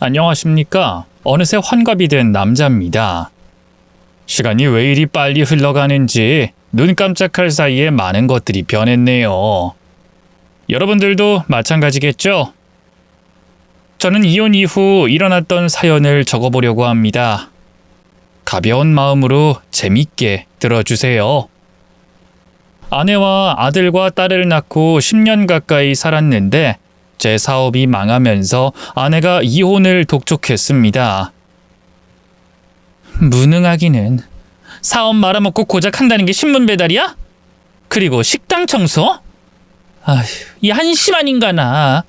안녕하십니까. 어느새 환갑이 된 남자입니다. 시간이 왜 이리 빨리 흘러가는지 눈 깜짝할 사이에 많은 것들이 변했네요. 여러분들도 마찬가지겠죠? 저는 이혼 이후 일어났던 사연을 적어보려고 합니다. 가벼운 마음으로 재밌게 들어주세요. 아내와 아들과 딸을 낳고 10년 가까이 살았는데 제 사업이 망하면서 아내가 이혼을 독촉했습니다. 무능하기는. 사업 말아먹고 고작 한다는 게 신문 배달이야? 그리고 식당 청소? 아휴, 이 한심한 인간아.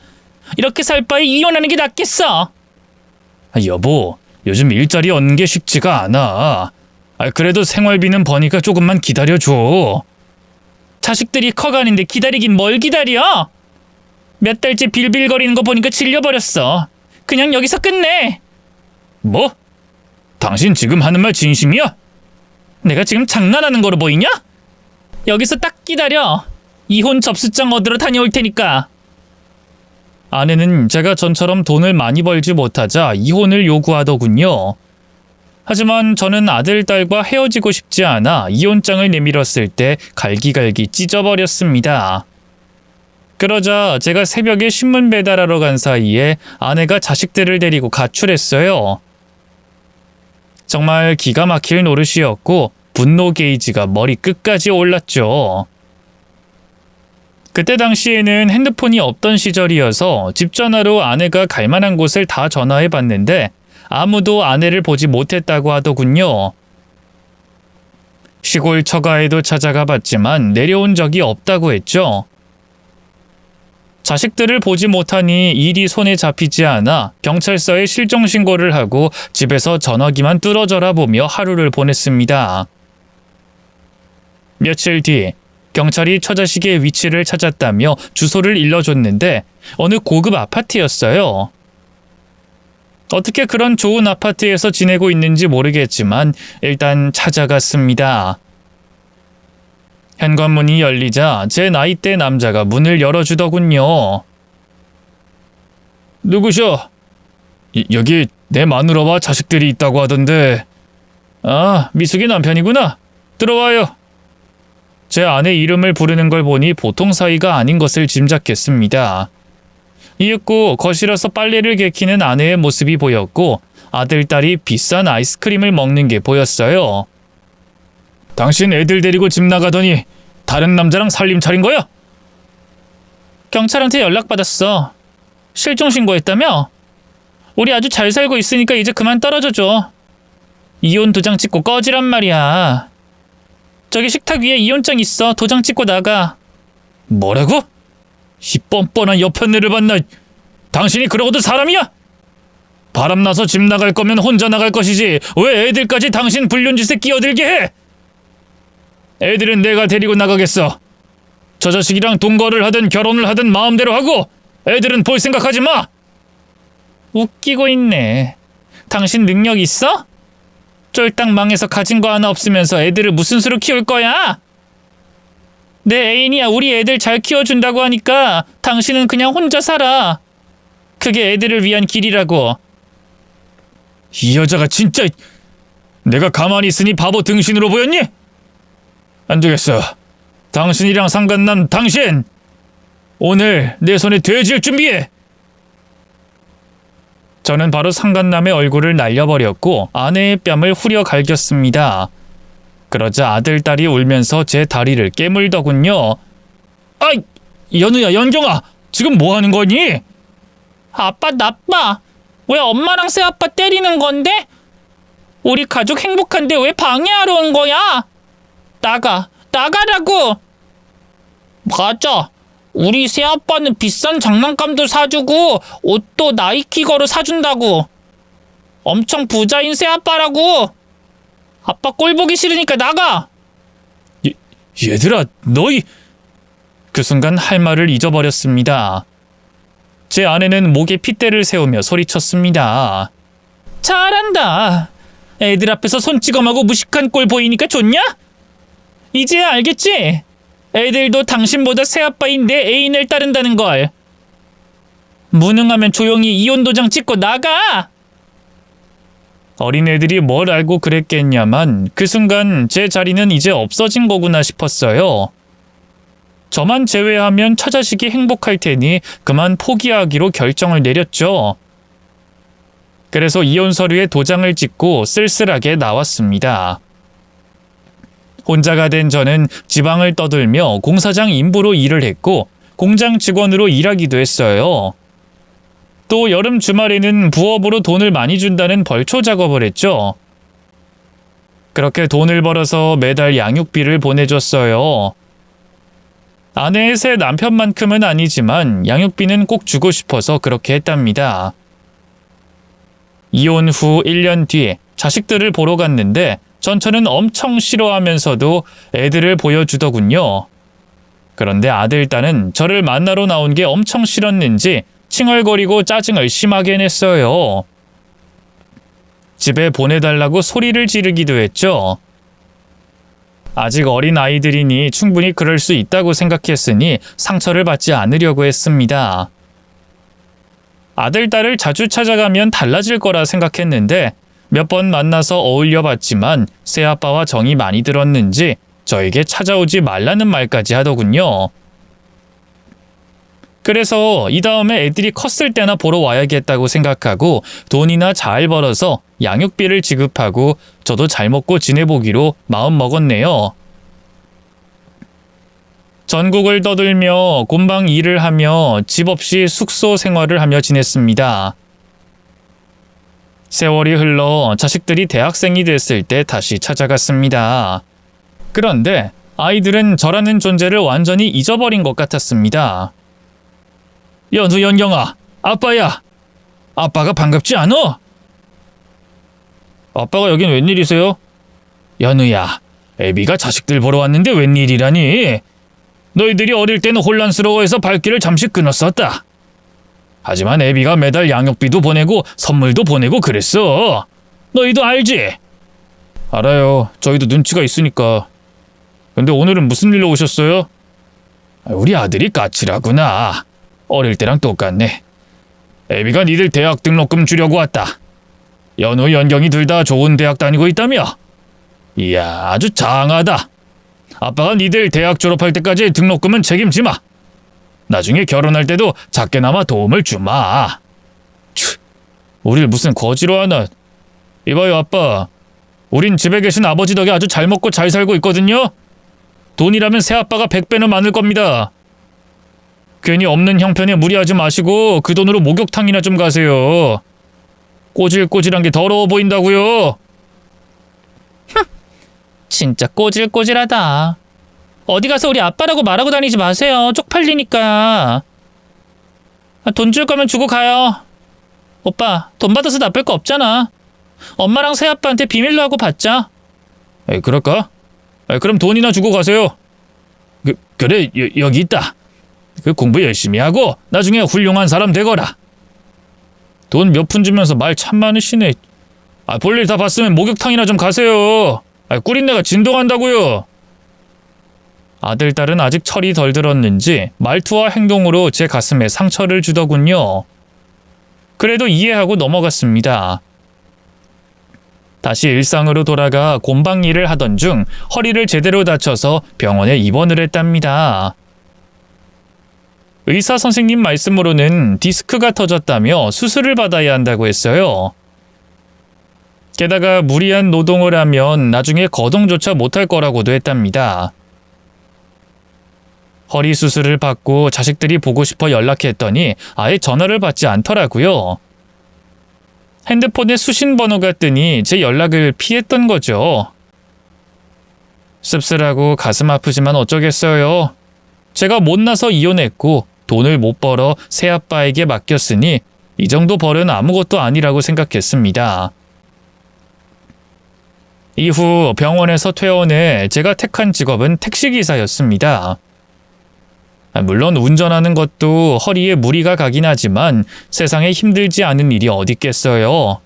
이렇게 살 바에 이혼하는 게 낫겠어. 여보, 요즘 일자리 얻는 게 쉽지가 않아. 그래도 생활비는 버니까 조금만 기다려줘. 자식들이 커가는데 기다리긴 뭘 기다려? 몇 달째 빌빌거리는 거 보니까 질려버렸어. 그냥 여기서 끝내. 뭐? 당신 지금 하는 말 진심이야? 내가 지금 장난하는 거로 보이냐? 여기서 딱 기다려. 이혼 접수장 얻으러 다녀올 테니까. 아내는 제가 전처럼 돈을 많이 벌지 못하자 이혼을 요구하더군요. 하지만 저는 아들, 딸과 헤어지고 싶지 않아 이혼장을 내밀었을 때 갈기갈기 찢어버렸습니다. 그러자 제가 새벽에 신문 배달하러 간 사이에 아내가 자식들을 데리고 가출했어요. 정말 기가 막힐 노릇이었고 분노 게이지가 머리 끝까지 올랐죠. 그때 당시에는 핸드폰이 없던 시절이어서 집 전화로 아내가 갈 만한 곳을 다 전화해봤는데 아무도 아내를 보지 못했다고 하더군요. 시골 처가에도 찾아가 봤지만 내려온 적이 없다고 했죠. 자식들을 보지 못하니 일이 손에 잡히지 않아 경찰서에 실종 신고를 하고 집에서 전화기만 뚫어져라 보며 하루를 보냈습니다. 며칠 뒤 경찰이 처자식의 위치를 찾았다며 주소를 일러줬는데 어느 고급 아파트였어요. 어떻게 그런 좋은 아파트에서 지내고 있는지 모르겠지만 일단 찾아갔습니다. 현관문이 열리자 제 나이대 남자가 문을 열어주더군요. 누구셔? 여기 내 마누라와 자식들이 있다고 하던데. 아, 미숙이 남편이구나. 들어와요. 제 아내 이름을 부르는 걸 보니 보통 사이가 아닌 것을 짐작했습니다. 이윽고 거실에서 빨래를 개키는 아내의 모습이 보였고 아들, 딸이 비싼 아이스크림을 먹는 게 보였어요. 당신 애들 데리고 집 나가더니 다른 남자랑 살림 차린 거야? 경찰한테 연락받았어. 실종 신고했다며? 우리 아주 잘 살고 있으니까 이제 그만 떨어져줘. 이혼 도장 찍고 꺼지란 말이야. 저기 식탁 위에 이혼장 있어. 도장 찍고 나가. 뭐라고? 이 뻔뻔한 여편네를 봤나? 당신이 그러고도 사람이야? 바람나서 집 나갈 거면 혼자 나갈 것이지 왜 애들까지 당신 불륜짓에 끼어들게 해? 애들은 내가 데리고 나가겠어. 저 자식이랑 동거를 하든 결혼을 하든 마음대로 하고 애들은 볼 생각하지 마. 웃기고 있네. 당신 능력 있어? 쫄딱 망해서 가진 거 하나 없으면서 애들을 무슨 수로 키울 거야? 내 애인이야 우리 애들 잘 키워준다고 하니까 당신은 그냥 혼자 살아. 그게 애들을 위한 길이라고. 이 여자가 진짜... 내가 가만히 있으니 바보 등신으로 보였니? 안 되겠어. 당신이랑 상간난 당신! 오늘 내 손에 돼지를 준비해! 저는 바로 상간남의 얼굴을 날려버렸고 아내의 뺨을 후려 갈겼습니다. 그러자 아들, 딸이 울면서 제 다리를 깨물더군요. 아이! 연우야, 연경아! 지금 뭐 하는 거니? 아빠 나빠! 왜 엄마랑 새아빠 때리는 건데? 우리 가족 행복한데 왜 방해하러 온 거야? 나가라고! 맞아. 우리 새아빠는 비싼 장난감도 사주고 옷도 나이키거로 사준다고. 엄청 부자인 새아빠라고. 아빠 꼴 보기 싫으니까 나가. 얘들아, 너희... 그 순간 할 말을 잊어버렸습니다. 제 아내는 목에 핏대를 세우며 소리쳤습니다. 잘한다. 애들 앞에서 손 찍어마고 무식한 꼴 보이니까 좋냐? 이제야 알겠지? 애들도 당신보다 새아빠인 내 애인을 따른다는 걸. 무능하면 조용히 이혼 도장 찍고 나가! 어린애들이 뭘 알고 그랬겠냐만 그 순간 제 자리는 이제 없어진 거구나 싶었어요. 저만 제외하면 처자식이 행복할 테니 그만 포기하기로 결정을 내렸죠. 그래서 이혼 서류에 도장을 찍고 쓸쓸하게 나왔습니다. 혼자가 된 저는 지방을 떠들며 공사장 인부로 일을 했고 공장 직원으로 일하기도 했어요. 또 여름 주말에는 부업으로 돈을 많이 준다는 벌초 작업을 했죠. 그렇게 돈을 벌어서 매달 양육비를 보내줬어요. 아내의 새 남편만큼은 아니지만 양육비는 꼭 주고 싶어서 그렇게 했답니다. 이혼 후 1년 뒤 자식들을 보러 갔는데 전처는 엄청 싫어하면서도 애들을 보여주더군요. 그런데 아들, 딸은 저를 만나러 나온 게 엄청 싫었는지 칭얼거리고 짜증을 심하게 냈어요. 집에 보내달라고 소리를 지르기도 했죠. 아직 어린 아이들이니 충분히 그럴 수 있다고 생각했으니 상처를 받지 않으려고 했습니다. 아들, 딸을 자주 찾아가면 달라질 거라 생각했는데 몇 번 만나서 어울려 봤지만 새아빠와 정이 많이 들었는지 저에게 찾아오지 말라는 말까지 하더군요. 그래서 이 다음에 애들이 컸을 때나 보러 와야겠다고 생각하고 돈이나 잘 벌어서 양육비를 지급하고 저도 잘 먹고 지내보기로 마음먹었네요. 전국을 떠들며 곰방 일을 하며 집 없이 숙소 생활을 하며 지냈습니다. 세월이 흘러 자식들이 대학생이 됐을 때 다시 찾아갔습니다. 그런데 아이들은 저라는 존재를 완전히 잊어버린 것 같았습니다. 연우, 연경아, 아빠야. 아빠가 반갑지 않어? 아빠가 여긴 웬일이세요? 연우야, 애비가 자식들 보러 왔는데 웬일이라니? 너희들이 어릴 때는 혼란스러워해서 발길을 잠시 끊었었다. 하지만 애비가 매달 양육비도 보내고 선물도 보내고 그랬어. 너희도 알지? 알아요. 저희도 눈치가 있으니까. 근데 오늘은 무슨 일로 오셨어요? 우리 아들이 까칠하구나. 어릴 때랑 똑같네. 애비가 니들 대학 등록금 주려고 왔다. 연우, 연경이 둘 다 좋은 대학 다니고 있다며? 이야, 아주 장하다. 아빠가 니들 대학 졸업할 때까지 등록금은 책임지 마. 나중에 결혼할 때도 작게나마 도움을 주마. 우릴 무슨 거지로 하나. 이봐요, 아빠. 우린 집에 계신 아버지 덕에 아주 잘 먹고 잘 살고 있거든요. 돈이라면 새아빠가 100배는 많을 겁니다. 괜히 없는 형편에 무리하지 마시고 그 돈으로 목욕탕이나 좀 가세요. 꼬질꼬질한 게 더러워 보인다고요. 진짜 꼬질꼬질하다. 어디 가서 우리 아빠라고 말하고 다니지 마세요. 쪽팔리니까. 돈 줄 거면 주고 가요. 오빠, 돈 받아서 나쁠 거 없잖아. 엄마랑 새아빠한테 비밀로 하고 받자. 그럴까? 그럼 돈이나 주고 가세요. 그래, 여기 있다. 공부 열심히 하고 나중에 훌륭한 사람 되거라. 돈 몇 푼 주면서 말 참 많으시네. 볼일 다 봤으면 목욕탕이나 좀 가세요. 꿀인내가 진동한다고요. 아들, 딸은 아직 철이 덜 들었는지 말투와 행동으로 제 가슴에 상처를 주더군요. 그래도 이해하고 넘어갔습니다. 다시 일상으로 돌아가 곰방 일을 하던 중 허리를 제대로 다쳐서 병원에 입원을 했답니다. 의사 선생님 말씀으로는 디스크가 터졌다며 수술을 받아야 한다고 했어요. 게다가 무리한 노동을 하면 나중에 거동조차 못할 거라고도 했답니다. 허리 수술을 받고 자식들이 보고 싶어 연락했더니 아예 전화를 받지 않더라고요. 핸드폰에 수신 번호가 뜨니 제 연락을 피했던 거죠. 씁쓸하고 가슴 아프지만 어쩌겠어요. 제가 못나서 이혼했고 돈을 못 벌어 새아빠에게 맡겼으니 이 정도 벌은 아무것도 아니라고 생각했습니다. 이후 병원에서 퇴원해 제가 택한 직업은 택시기사였습니다. 물론 운전하는 것도 허리에 무리가 가긴 하지만 세상에 힘들지 않은 일이 어딨겠어요.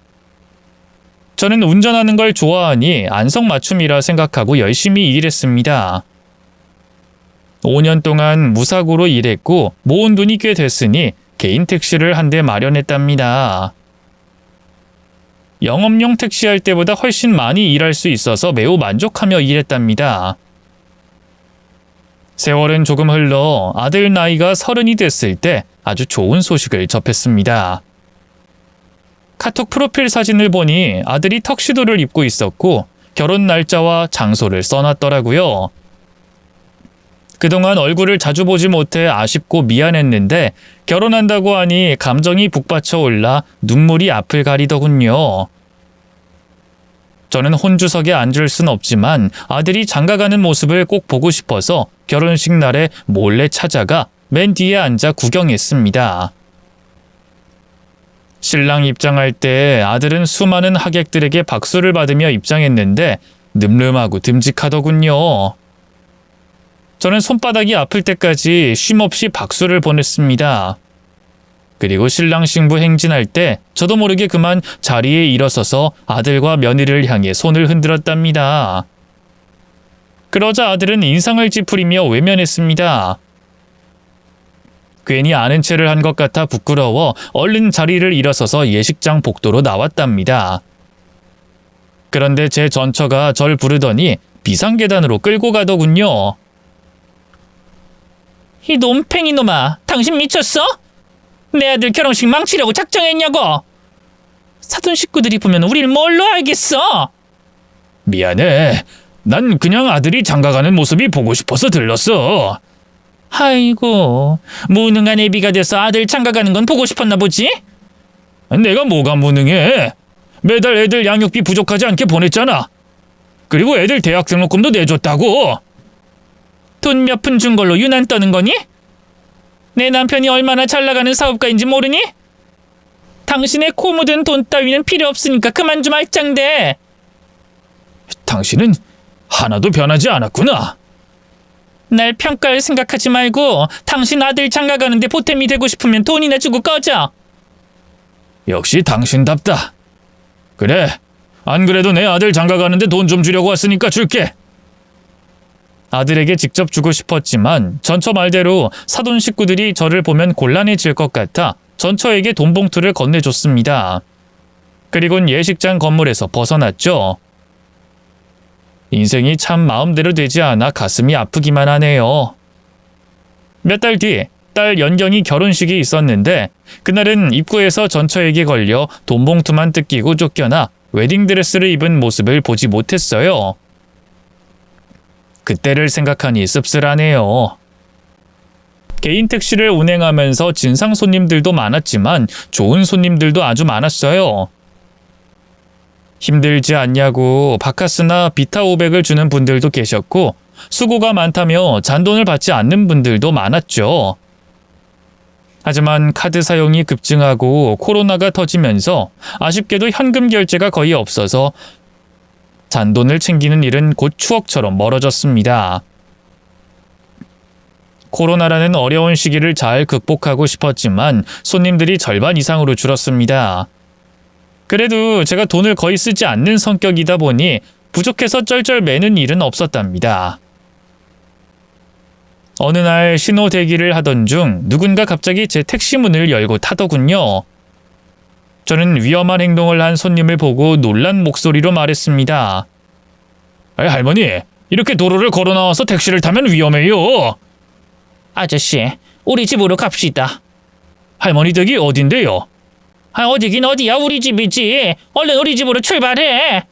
저는 운전하는 걸 좋아하니 안성맞춤이라 생각하고 열심히 일했습니다. 5년 동안 무사고로 일했고 모은 돈이 꽤 됐으니 개인 택시를 한 대 마련했답니다. 영업용 택시할 때보다 훨씬 많이 일할 수 있어서 매우 만족하며 일했답니다. 세월은 조금 흘러 아들 나이가 30이 됐을 때 아주 좋은 소식을 접했습니다. 카톡 프로필 사진을 보니 아들이 턱시도를 입고 있었고 결혼 날짜와 장소를 써놨더라고요. 그동안 얼굴을 자주 보지 못해 아쉽고 미안했는데 결혼한다고 하니 감정이 북받쳐 올라 눈물이 앞을 가리더군요. 저는 혼주석에 앉을 순 없지만 아들이 장가가는 모습을 꼭 보고 싶어서 결혼식 날에 몰래 찾아가 맨 뒤에 앉아 구경했습니다. 신랑 입장할 때 아들은 수많은 하객들에게 박수를 받으며 입장했는데 늠름하고 듬직하더군요. 저는 손바닥이 아플 때까지 쉼없이 박수를 보냈습니다. 그리고 신랑 신부 행진할 때 저도 모르게 그만 자리에 일어서서 아들과 며느리를 향해 손을 흔들었답니다. 그러자 아들은 인상을 찌푸리며 외면했습니다. 괜히 아는 체를 한 것 같아 부끄러워 얼른 자리를 일어서서 예식장 복도로 나왔답니다. 그런데 제 전처가 절 부르더니 비상계단으로 끌고 가더군요. 이 놈팽이 놈아, 당신 미쳤어? 내 아들 결혼식 망치려고 작정했냐고? 사돈 식구들이 보면 우릴 뭘로 알겠어? 미안해. 난 그냥 아들이 장가가는 모습이 보고 싶어서 들렀어. 아이고, 무능한 애비가 돼서 아들 장가가는 건 보고 싶었나 보지? 내가 뭐가 무능해? 매달 애들 양육비 부족하지 않게 보냈잖아. 그리고 애들 대학 등록금도 내줬다고. 돈 몇 푼 준 걸로 유난 떠는 거니? 내 남편이 얼마나 잘 나가는 사업가인지 모르니? 당신의 코 묻은 돈 따위는 필요 없으니까 그만 좀 알짱대. 당신은 하나도 변하지 않았구나. 날 평가할 생각하지 말고 당신 아들 장가가는데 보탬이 되고 싶으면 돈이나 주고 꺼져. 역시 당신답다. 그래, 안 그래도 내 아들 장가가는데 돈 좀 주려고 왔으니까 줄게. 아들에게 직접 주고 싶었지만 전처 말대로 사돈 식구들이 저를 보면 곤란해질 것 같아 전처에게 돈 봉투를 건네줬습니다. 그리곤 예식장 건물에서 벗어났죠. 인생이 참 마음대로 되지 않아 가슴이 아프기만 하네요. 몇 달 뒤 딸 연경이 결혼식이 있었는데 그날은 입구에서 전처에게 걸려 돈 봉투만 뜯기고 쫓겨나 웨딩드레스를 입은 모습을 보지 못했어요. 그때를 생각하니 씁쓸하네요. 개인 택시를 운행하면서 진상 손님들도 많았지만 좋은 손님들도 아주 많았어요. 힘들지 않냐고 바카스나 비타 500을 주는 분들도 계셨고 수고가 많다며 잔돈을 받지 않는 분들도 많았죠. 하지만 카드 사용이 급증하고 코로나가 터지면서 아쉽게도 현금 결제가 거의 없어서 잔돈을 챙기는 일은 곧 추억처럼 멀어졌습니다. 코로나라는 어려운 시기를 잘 극복하고 싶었지만 손님들이 절반 이상으로 줄었습니다. 그래도 제가 돈을 거의 쓰지 않는 성격이다 보니 부족해서 쩔쩔 매는 일은 없었답니다. 어느 날 신호 대기를 하던 중 누군가 갑자기 제 택시 문을 열고 타더군요. 저는 위험한 행동을 한 손님을 보고 놀란 목소리로 말했습니다. 할머니, 이렇게 도로를 걸어 나와서 택시를 타면 위험해요. 아저씨, 우리 집으로 갑시다. 할머니 댁이 어딘데요? 어디긴 어디야, 우리 집이지. 얼른 우리 집으로 출발해.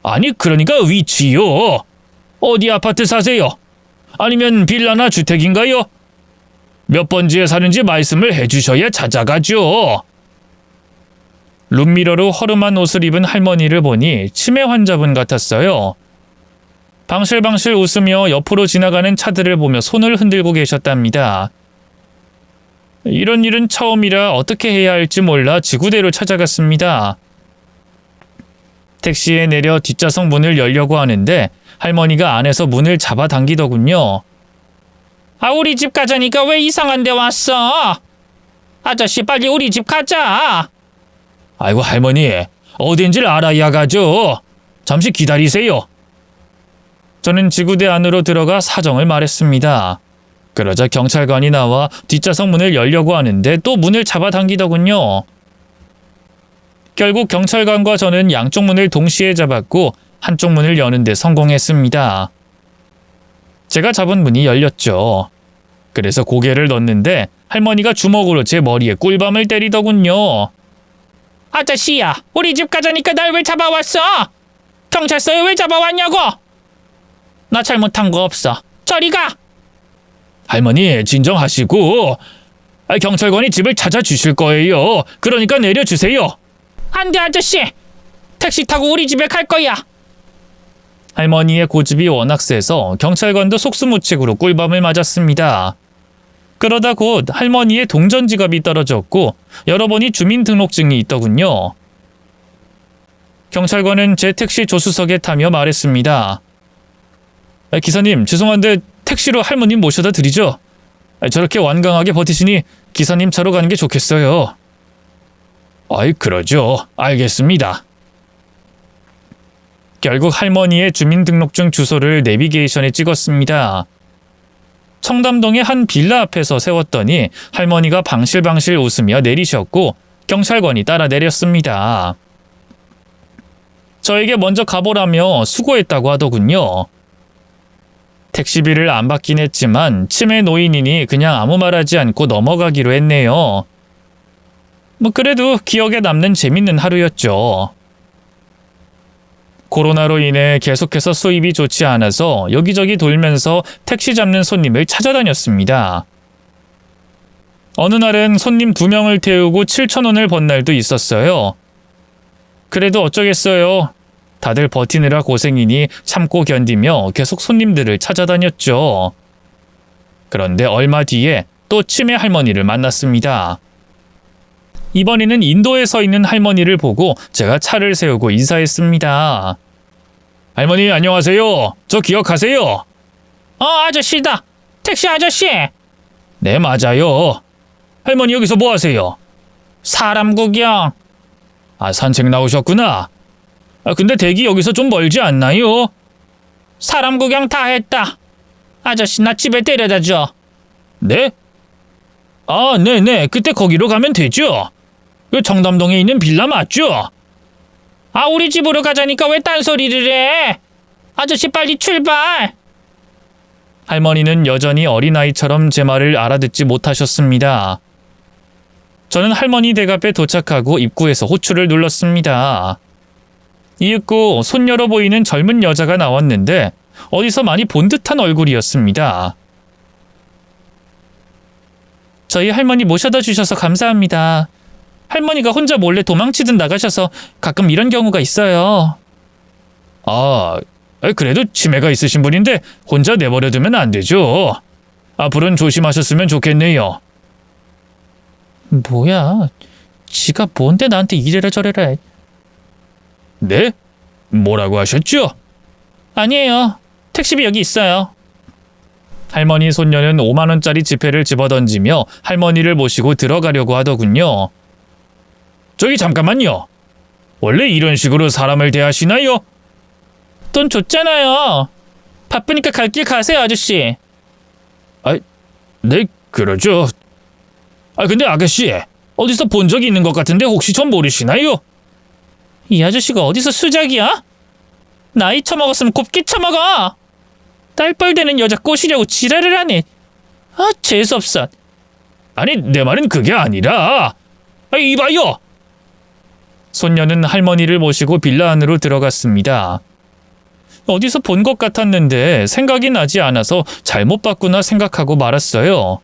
아니, 그러니까 위치요. 어디 아파트 사세요? 아니면 빌라나 주택인가요? 몇 번지에 사는지 말씀을 해주셔야 찾아가죠. 룸미러로 허름한 옷을 입은 할머니를 보니 치매 환자분 같았어요. 방실방실 웃으며 옆으로 지나가는 차들을 보며 손을 흔들고 계셨답니다. 이런 일은 처음이라 어떻게 해야 할지 몰라 지구대로 찾아갔습니다. 택시에 내려 뒷좌석 문을 열려고 하는데 할머니가 안에서 문을 잡아당기더군요. 우리 집 가자니까 왜 이상한 데 왔어? 아저씨, 빨리 우리 집 가자. 아이고, 할머니, 어딘지를 알아야 가죠. 잠시 기다리세요. 저는 지구대 안으로 들어가 사정을 말했습니다. 그러자 경찰관이 나와 뒷좌석 문을 열려고 하는데 또 문을 잡아당기더군요. 결국 경찰관과 저는 양쪽 문을 동시에 잡았고 한쪽 문을 여는데 성공했습니다. 제가 잡은 문이 열렸죠. 그래서 고개를 넣는데 할머니가 주먹으로 제 머리에 꿀밤을 때리더군요. 아저씨야, 우리 집 가자니까 날 왜 잡아왔어? 경찰서에 왜 잡아왔냐고? 나 잘못한 거 없어. 저리 가! 할머니, 진정하시고. 경찰관이 집을 찾아주실 거예요. 그러니까 내려주세요. 안 돼, 아저씨. 택시 타고 우리 집에 갈 거야. 할머니의 고집이 워낙 세서 경찰관도 속수무책으로 꿀밤을 맞았습니다. 그러다 곧 할머니의 동전지갑이 떨어졌고 여러분이 주민등록증이 있더군요. 경찰관은 제 택시 조수석에 타며 말했습니다. 기사님, 죄송한데 택시로 할머님 모셔다 드리죠. 저렇게 완강하게 버티시니 기사님 차로 가는 게 좋겠어요. 그러죠. 알겠습니다. 결국 할머니의 주민등록증 주소를 내비게이션에 찍었습니다. 청담동의 한 빌라 앞에서 세웠더니 할머니가 방실방실 웃으며 내리셨고 경찰관이 따라 내렸습니다. 저에게 먼저 가보라며 수고했다고 하더군요. 택시비를 안 받긴 했지만 치매 노인이니 그냥 아무 말하지 않고 넘어가기로 했네요. 그래도 기억에 남는 재밌는 하루였죠. 코로나로 인해 계속해서 수입이 좋지 않아서 여기저기 돌면서 택시 잡는 손님을 찾아다녔습니다. 어느 날은 손님 2명을 태우고 7,000원을 번 날도 있었어요. 그래도 어쩌겠어요. 다들 버티느라 고생이니 참고 견디며 계속 손님들을 찾아다녔죠. 그런데 얼마 뒤에 또 치매 할머니를 만났습니다. 이번에는 인도에 서 있는 할머니를 보고 제가 차를 세우고 인사했습니다. 할머니 안녕하세요. 저 기억하세요? 아저씨다. 택시 아저씨. 네, 맞아요. 할머니 여기서 뭐 하세요? 사람 구경. 산책 나오셨구나. 근데 댁이 여기서 좀 멀지 않나요? 사람 구경 다 했다. 아저씨 나 집에 데려다 줘. 네? 네네. 그때 거기로 가면 되죠. 청담동에 있는 빌라 맞죠? 우리 집으로 가자니까 왜 딴소리를 해? 아저씨 빨리 출발! 할머니는 여전히 어린아이처럼 제 말을 알아듣지 못하셨습니다. 저는 할머니 댁 앞에 도착하고 입구에서 호출을 눌렀습니다. 이윽고 손녀로 보이는 젊은 여자가 나왔는데 어디서 많이 본 듯한 얼굴이었습니다. 저희 할머니 모셔다 주셔서 감사합니다. 할머니가 혼자 몰래 도망치듯 나가셔서 가끔 이런 경우가 있어요. 그래도 치매가 있으신 분인데 혼자 내버려두면 안 되죠. 앞으로는 조심하셨으면 좋겠네요. 뭐야? 지가 뭔데 나한테 이래라 저래라 해. 네? 뭐라고 하셨죠? 아니에요. 택시비 여기 있어요. 할머니 손녀는 5만 원짜리 지폐를 집어던지며 할머니를 모시고 들어가려고 하더군요. 저기 잠깐만요. 원래 이런 식으로 사람을 대하시나요? 돈 줬잖아요. 바쁘니까 갈 길 가세요, 아저씨. 네, 그러죠. 근데 아가씨, 어디서 본 적이 있는 것 같은데 혹시 전 모르시나요? 이 아저씨가 어디서 수작이야? 나이 처먹었으면 곱게 처먹어. 딸뻘 되는 여자 꼬시려고 지랄을 하네. 재수없어. 아니, 내 말은 그게 아니라. 이봐요. 손녀는 할머니를 모시고 빌라 안으로 들어갔습니다. 어디서 본 것 같았는데 생각이 나지 않아서 잘못 봤구나 생각하고 말았어요.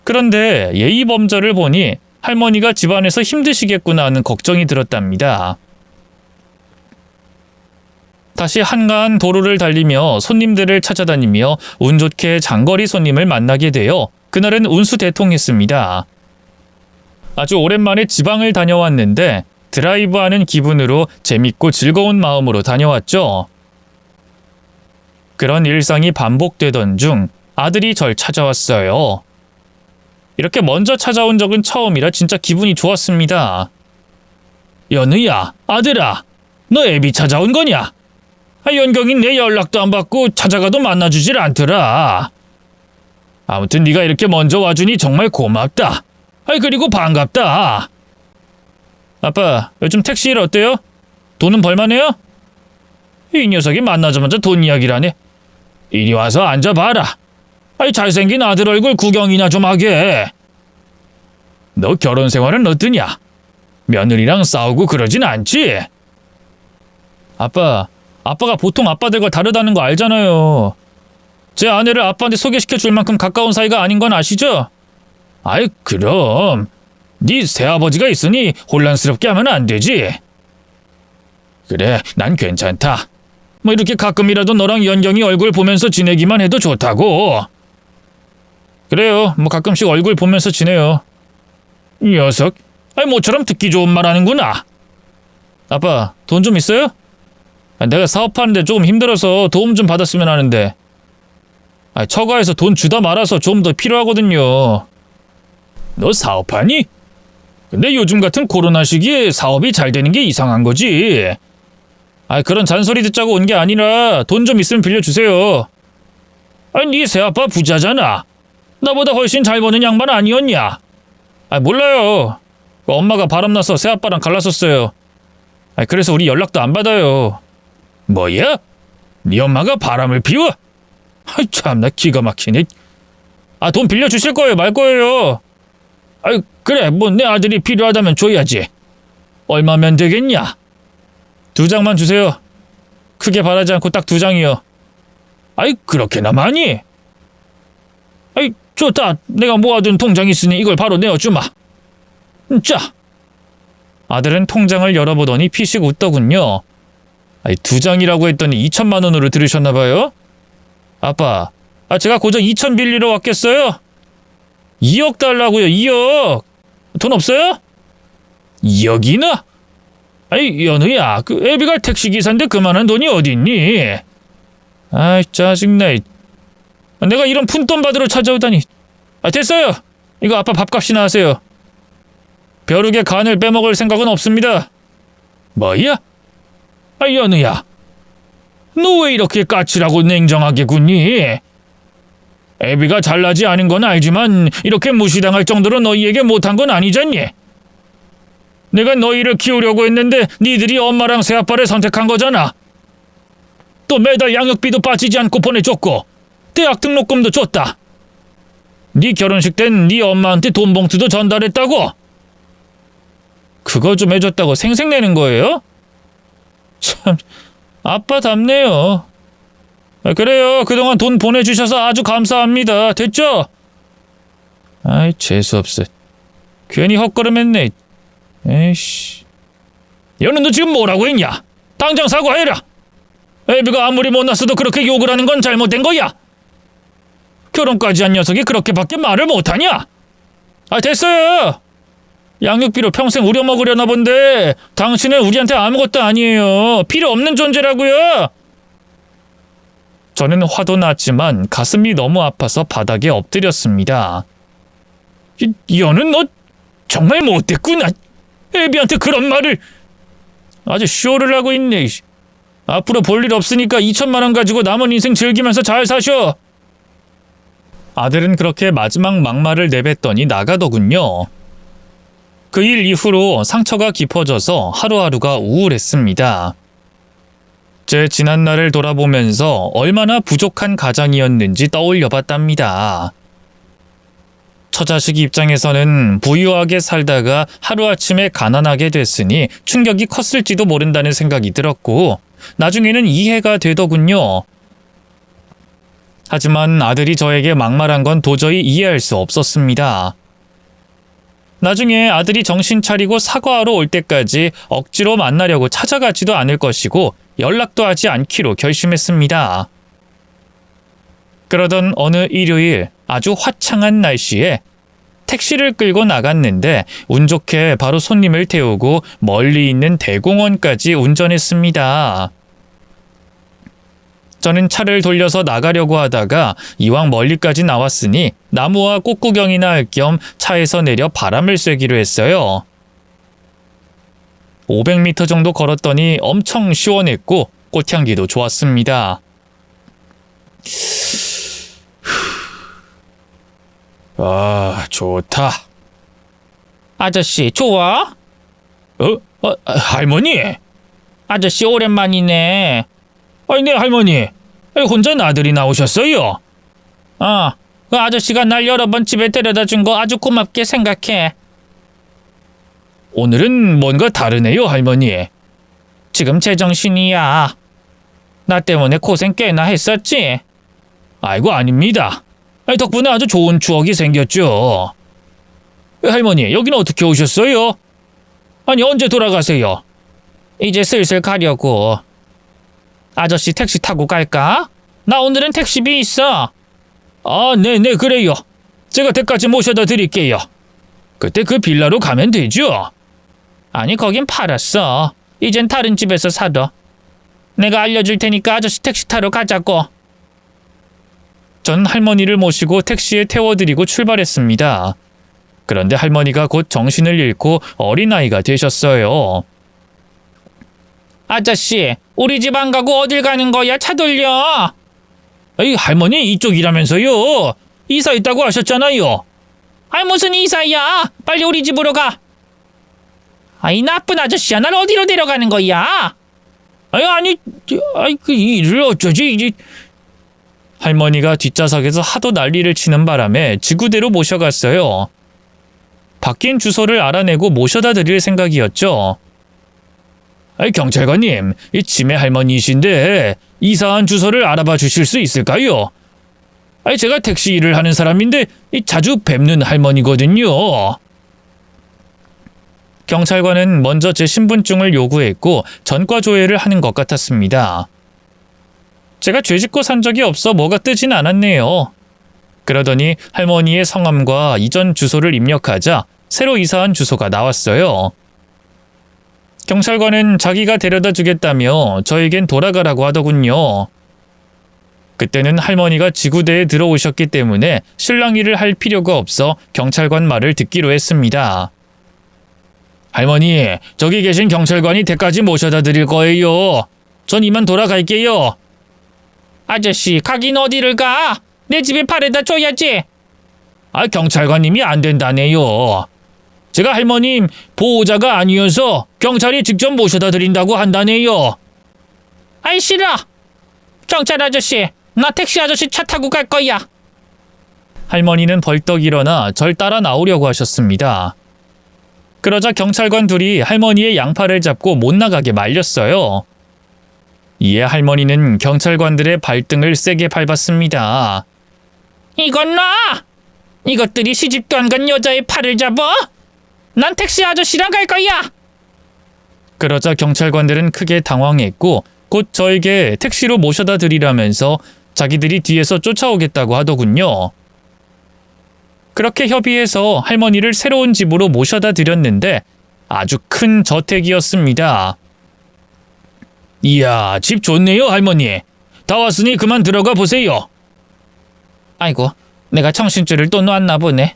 그런데 예의범절을 보니 할머니가 집안에서 힘드시겠구나 하는 걱정이 들었답니다. 다시 한가한 도로를 달리며 손님들을 찾아다니며 운 좋게 장거리 손님을 만나게 되어 그날은 운수대통했습니다. 아주 오랜만에 지방을 다녀왔는데 드라이브하는 기분으로 재밌고 즐거운 마음으로 다녀왔죠. 그런 일상이 반복되던 중 아들이 절 찾아왔어요. 이렇게 먼저 찾아온 적은 처음이라 진짜 기분이 좋았습니다. 연우야, 아들아, 너 애비 찾아온 거냐? 연경이 내 연락도 안 받고 찾아가도 만나주질 않더라. 아무튼 네가 이렇게 먼저 와주니 정말 고맙다. 그리고 반갑다. 아빠, 요즘 택시 일 어때요? 돈은 벌만해요? 이 녀석이 만나자마자 돈 이야기를 하네. 이리 와서 앉아봐라. 잘생긴 아들 얼굴 구경이나 좀 하게. 너 결혼 생활은 어떠냐? 며느리랑 싸우고 그러진 않지? 아빠가 보통 아빠들과 다르다는 거 알잖아요. 제 아내를 아빠한테 소개시켜 줄 만큼 가까운 사이가 아닌 건 아시죠? 그럼 네 새아버지가 있으니 혼란스럽게 하면 안 되지. 그래, 난 괜찮다. 이렇게 가끔이라도 너랑 연경이 얼굴 보면서 지내기만 해도 좋다고. 그래요, 가끔씩 얼굴 보면서 지내요. 이 녀석, 모처럼 듣기 좋은 말 하는구나. 아빠, 돈 좀 있어요? 내가 사업하는데 조금 힘들어서 도움 좀 받았으면 하는데. 처가에서 돈 주다 말아서 좀 더 필요하거든요. 너 사업하니? 근데 요즘 같은 코로나 시기에 사업이 잘 되는 게 이상한 거지. 그런 잔소리 듣자고 온 게 아니라 돈 좀 있으면 빌려주세요. 네 새아빠 부자잖아. 나보다 훨씬 잘 버는 양반 아니었냐? 몰라요. 엄마가 바람나서 새아빠랑 갈랐었어요. 그래서 우리 연락도 안 받아요. 뭐야? 네 엄마가 바람을 피워? 참나 기가 막히네. 돈 빌려주실 거예요, 말 거예요? 그래, 내 아들이 필요하다면 줘야지. 얼마면 되겠냐? 2장만 주세요. 크게 바라지 않고 딱 2장이요. 그렇게나 많이? 좋다. 내가 모아둔 통장 있으니 이걸 바로 내어주마. 자. 아들은 통장을 열어보더니 피식 웃더군요. 2장이라고 했더니 2천만 원으로 들으셨나봐요. 아빠, 제가 고작 2천 빌리러 왔겠어요? 2억 달라고요, 2억. 돈 없어요? 2억이나? 연우야, 애비가 택시기사인데 그만한 돈이 어딨니? 짜증나. 내가 이런 푼돈 받으러 찾아오다니. 됐어요. 이거 아빠 밥값이나 하세요. 벼룩의 간을 빼먹을 생각은 없습니다. 뭐야? 연우야, 너 왜 이렇게 까칠하고 냉정하게 군니? 애비가 잘나지 않은 건 알지만 이렇게 무시당할 정도로 너희에게 못한 건 아니잖니? 내가 너희를 키우려고 했는데 니들이 엄마랑 새아빠를 선택한 거잖아. 또 매달 양육비도 빠지지 않고 보내줬고 대학 등록금도 줬다. 네 결혼식 땐 네 엄마한테 돈 봉투도 전달했다고. 그거 좀 해줬다고 생색내는 거예요? 참, 아빠답네요. 그래요, 그동안 돈 보내주셔서 아주 감사합니다. 됐죠? 재수없어. 괜히 헛걸음했네. 에이씨. 얘는 너 지금 뭐라고 했냐? 당장 사과해라. 애비가 아무리 못났어도 그렇게 욕을 하는 건 잘못된 거야. 결혼까지 한 녀석이 그렇게밖에 말을 못하냐? 됐어요. 양육비로 평생 우려먹으려나 본데 당신은 우리한테 아무것도 아니에요. 필요 없는 존재라고요. 저는 화도 났지만 가슴이 너무 아파서 바닥에 엎드렸습니다. 여는 너 정말 못됐구나. 애비한테 그런 말을. 아주 쇼를 하고 있네. 앞으로 볼 일 없으니까 2천만 원 가지고 남은 인생 즐기면서 잘 사셔. 아들은 그렇게 마지막 막말을 내뱉더니 나가더군요. 그 일 이후로 상처가 깊어져서 하루하루가 우울했습니다. 제 지난날을 돌아보면서 얼마나 부족한 가장이었는지 떠올려봤답니다. 처자식 입장에서는 부유하게 살다가 하루아침에 가난하게 됐으니 충격이 컸을지도 모른다는 생각이 들었고 나중에는 이해가 되더군요. 하지만 아들이 저에게 막말한 건 도저히 이해할 수 없었습니다. 나중에 아들이 정신 차리고 사과하러 올 때까지 억지로 만나려고 찾아가지도 않을 것이고 연락도 하지 않기로 결심했습니다. 그러던 어느 일요일 아주 화창한 날씨에 택시를 끌고 나갔는데 운 좋게 바로 손님을 태우고 멀리 있는 대공원까지 운전했습니다. 저는 차를 돌려서 나가려고 하다가 이왕 멀리까지 나왔으니 나무와 꽃 구경이나 할 겸 차에서 내려 바람을 쐬기로 했어요. 500m 정도 걸었더니 엄청 시원했고 꽃향기도 좋았습니다. 아, 좋다. 아저씨, 좋아? 할머니? 아저씨, 오랜만이네. 아니, 네, 할머니. 혼자 나들이 나오셨어요? 그 아저씨가 날 여러 번 집에 데려다 준 거 아주 고맙게 생각해. 오늘은 뭔가 다르네요, 할머니. 지금 제정신이야. 나 때문에 고생 꽤나 했었지? 아이고, 아닙니다. 덕분에 아주 좋은 추억이 생겼죠. 할머니, 여기는 어떻게 오셨어요? 아니, 언제 돌아가세요? 이제 슬슬 가려고. 아저씨 택시 타고 갈까? 나 오늘은 택시비 있어. 아, 네네, 그래요. 제가 댁까지 모셔다 드릴게요. 그때 그 빌라로 가면 되죠? 아니, 거긴 팔았어. 이젠 다른 집에서 살아. 내가 알려줄 테니까 아저씨 택시 타러 가자고. 전 할머니를 모시고 택시에 태워드리고 출발했습니다. 그런데 할머니가 곧 정신을 잃고 어린아이가 되셨어요. 아저씨, 우리 집 안 가고 어딜 가는 거야? 차 돌려. 에이, 할머니, 이쪽이라면서요. 이사 있다고 하셨잖아요. 아이, 무슨 이사야. 빨리 우리 집으로 가. 아이, 나쁜 아저씨야. 날 어디로 데려가는 거야? 아니, 그 일을 어쩌지 이제. 할머니가 뒷좌석에서 하도 난리를 치는 바람에 지구대로 모셔갔어요. 바뀐 주소를 알아내고 모셔다 드릴 생각이었죠. 경찰관님, 이 치매 할머니이신데 이사한 주소를 알아봐 주실 수 있을까요? 제가 택시 일을 하는 사람인데 자주 뵙는 할머니거든요. 경찰관은 먼저 제 신분증을 요구했고 전과 조회를 하는 것 같았습니다. 제가 죄 짓고 산 적이 없어 뭐가 뜨진 않았네요. 그러더니 할머니의 성함과 이전 주소를 입력하자 새로 이사한 주소가 나왔어요. 경찰관은 자기가 데려다 주겠다며 저에겐 돌아가라고 하더군요. 그때는 할머니가 지구대에 들어오셨기 때문에 실랑이를 할 필요가 없어 경찰관 말을 듣기로 했습니다. 할머니, 저기 계신 경찰관이 댁까지 모셔다 드릴 거예요. 전 이만 돌아갈게요. 아저씨, 가긴 어디를 가? 내 집에 팔에다 줘야지. 경찰관님이 안 된다네요. 제가 할머님 보호자가 아니어서 경찰이 직접 모셔다 드린다고 한다네요. 아이, 싫어. 경찰 아저씨, 나 택시 아저씨 차 타고 갈 거야. 할머니는 벌떡 일어나 절 따라 나오려고 하셨습니다. 그러자 경찰관 둘이 할머니의 양팔을 잡고 못 나가게 말렸어요. 이에 할머니는 경찰관들의 발등을 세게 밟았습니다. 이건 놔! 이것들이 시집도 안 간 여자의 팔을 잡아? 난 택시 아저씨랑 갈 거야! 그러자 경찰관들은 크게 당황했고 곧 저에게 택시로 모셔다 드리라면서 자기들이 뒤에서 쫓아오겠다고 하더군요. 그렇게 협의해서 할머니를 새로운 집으로 모셔다 드렸는데 아주 큰 저택이었습니다. 이야, 집 좋네요, 할머니. 다 왔으니 그만 들어가 보세요. 아이고, 내가 정신줄을 또 놨나 보네.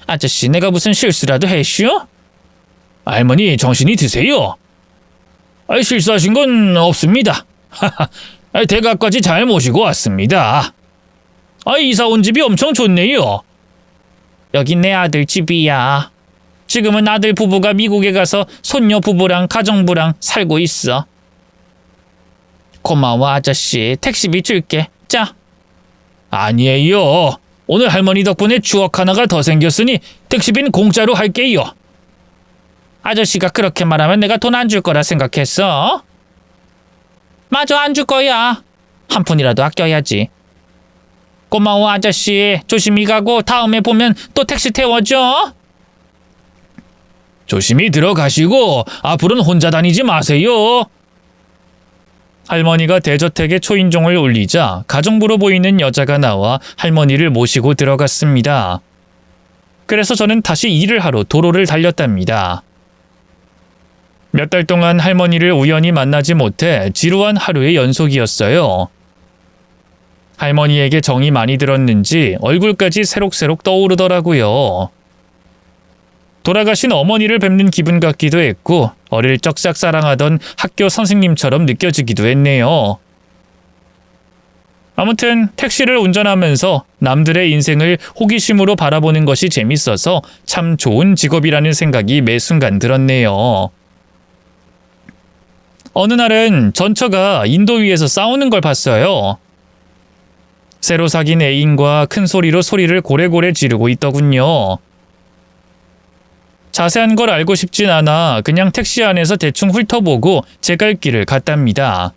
아저씨, 내가 무슨 실수라도 했슈? 할머니, 정신이 드세요. 실수하신 건 없습니다. 대가까지 잘 모시고 왔습니다. 이사 온 집이 엄청 좋네요. 여긴 내 아들 집이야. 지금은 아들 부부가 미국에 가서 손녀 부부랑 가정부랑 살고 있어. 고마워, 아저씨. 택시비 줄게. 자. 아니에요. 오늘 할머니 덕분에 추억 하나가 더 생겼으니 택시비는 공짜로 할게요. 아저씨가 그렇게 말하면 내가 돈 안 줄 거라 생각했어? 맞아, 안 줄 거야. 한 푼이라도 아껴야지. 고마워, 아저씨. 조심히 가고 다음에 보면 또 택시 태워줘. 조심히 들어가시고 앞으로는 혼자 다니지 마세요. 할머니가 대저택에 초인종을 울리자 가정부로 보이는 여자가 나와 할머니를 모시고 들어갔습니다. 그래서 저는 다시 일을 하러 도로를 달렸답니다. 몇 달 동안 할머니를 우연히 만나지 못해 지루한 하루의 연속이었어요. 할머니에게 정이 많이 들었는지 얼굴까지 새록새록 떠오르더라고요. 돌아가신 어머니를 뵙는 기분 같기도 했고 어릴 적 짝사랑하던 학교 선생님처럼 느껴지기도 했네요. 아무튼 택시를 운전하면서 남들의 인생을 호기심으로 바라보는 것이 재밌어서 참 좋은 직업이라는 생각이 매 순간 들었네요. 어느 날은 전처가 인도 위에서 싸우는 걸 봤어요. 새로 사귄 애인과 큰 소리로 소리를 고래고래 지르고 있더군요. 자세한 걸 알고 싶진 않아 그냥 택시 안에서 대충 훑어보고 제 갈 길을 갔답니다.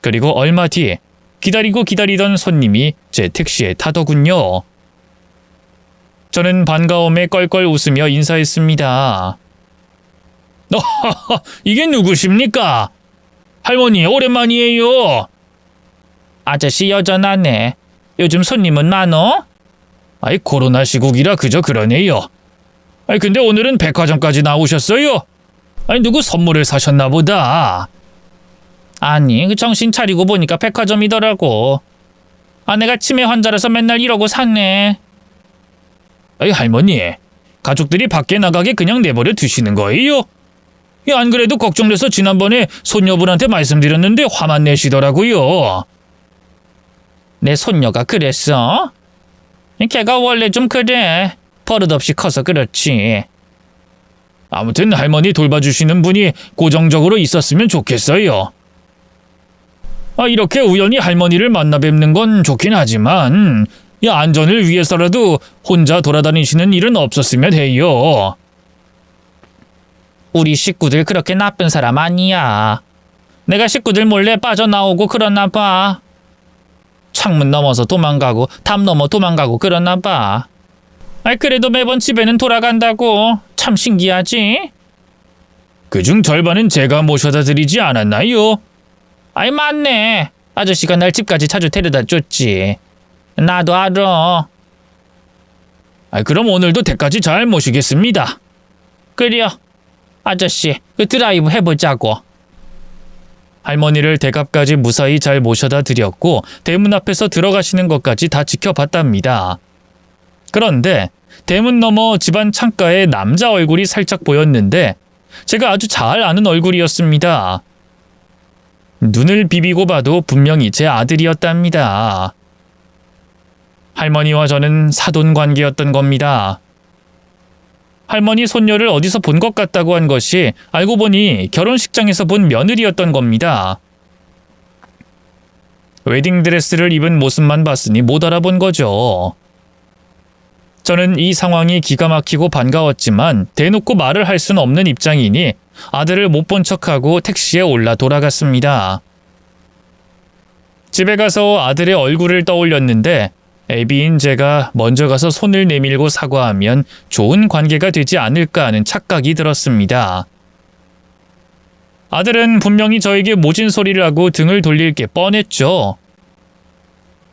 그리고 얼마 뒤에 기다리던 손님이 제 택시에 타더군요. 저는 반가움에 껄껄 웃으며 인사했습니다. 이게 누구십니까? 할머니 오랜만이에요. 아저씨 여전하네. 요즘 손님은 많어? 아이 코로나 시국이라 그저 그러네요. 아이 근데 오늘은 백화점까지 나오셨어요? 아니 누구 선물을 사셨나 보다. 아니 정신 차리고 보니까 백화점이더라고. 아내가 치매 환자라서 맨날 이러고 사네. 아이 할머니 가족들이 밖에 나가게 그냥 내버려 두시는 거예요? 안 그래도 걱정돼서 지난번에 손녀분한테 말씀드렸는데 화만 내시더라고요. 내 손녀가 그랬어? 걔가 원래 좀 그래. 버릇없이 커서 그렇지. 아무튼 할머니 돌봐주시는 분이 고정적으로 있었으면 좋겠어요. 이렇게 우연히 할머니를 만나 뵙는 건 좋긴 하지만 안전을 위해서라도 혼자 돌아다니시는 일은 없었으면 해요. 우리 식구들 그렇게 나쁜 사람 아니야. 내가 식구들 몰래 빠져나오고 그러나 봐. 창문 넘어서 도망가고 담 넘어 도망가고 그러나 봐. 그래도 매번 집에는 돌아간다고. 참 신기하지? 그중 절반은 제가 모셔다 드리지 않았나요? 맞네. 아저씨가 날 집까지 자주 데려다 줬지. 나도 알아. 그럼 오늘도 댁까지 잘 모시겠습니다. 그래요. 아저씨, 드라이브 해보자고. 할머니를 댁 앞까지 무사히 잘 모셔다 드렸고 대문 앞에서 들어가시는 것까지 다 지켜봤답니다. 그런데 대문 너머 집안 창가에 남자 얼굴이 살짝 보였는데 제가 아주 잘 아는 얼굴이었습니다. 눈을 비비고 봐도 분명히 제 아들이었답니다. 할머니와 저는 사돈 관계였던 겁니다. 할머니 손녀를 어디서 본 것 같다고 한 것이 알고 보니 결혼식장에서 본 며느리였던 겁니다. 웨딩드레스를 입은 모습만 봤으니 못 알아본 거죠. 저는 이 상황이 기가 막히고 반가웠지만 대놓고 말을 할 수는 없는 입장이니 아들을 못 본 척하고 택시에 올라 돌아갔습니다. 집에 가서 아들의 얼굴을 떠올렸는데 애비인 제가 먼저 가서 손을 내밀고 사과하면 좋은 관계가 되지 않을까 하는 착각이 들었습니다. 아들은 분명히 저에게 모진 소리를 하고 등을 돌릴 게 뻔했죠.